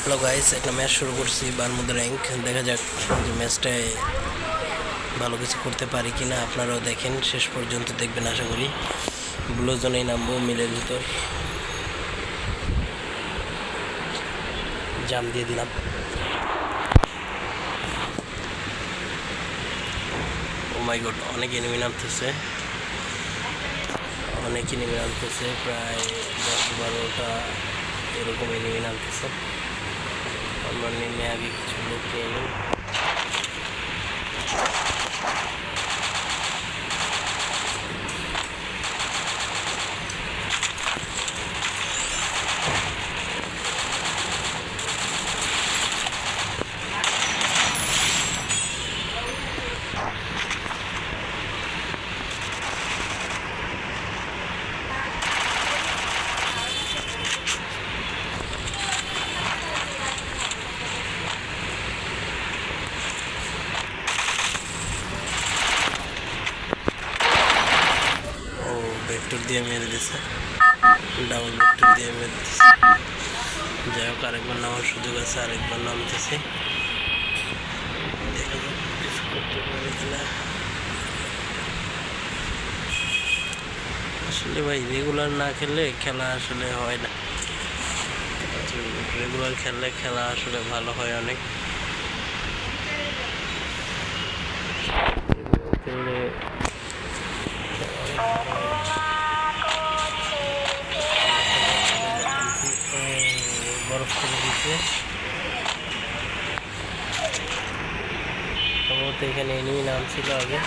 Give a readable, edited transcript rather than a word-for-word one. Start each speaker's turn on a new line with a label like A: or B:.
A: Hello guys, একটা match শুরু করছি বারমুদা র্যাঙ্ক। দেখা যাক যে ম্যাচটায় ভালো কিছু করতে পারি কিনা। আপনারাও দেখেন, শেষ পর্যন্ত দেখবেন আশা করি। ব্লু জোনেই নামবো, মিলের ভিতর জাম দিয়ে দিলাম। ও মাই গড, অনেক এনিমি নামতেছে, প্রায় 10-12টা এরকম এনিমি নামতেছে। আমরা নেমে আগে কিছু লোক নিয়ে নিই। ভেক্টর দিয়ে মেরে দিছে, ডাবল ভেক্টর দিয়ে মেরে দিছে। যাই হোক, আরেকবার নামার সুযোগ আছে, আরেকবার নামতেছে। দেখা যাক কিছু করতে পারি কিনা। আসলে ভাই, রেগুলার না খেললে খেলা আসলে হয় না। রেগুলার খেললে খেলা আসলে ভালো হয় অনেক। খেললে বরফ করে দিচ্ছে সম্ভবত। এখানে এনিমি নাম ছিল আগে।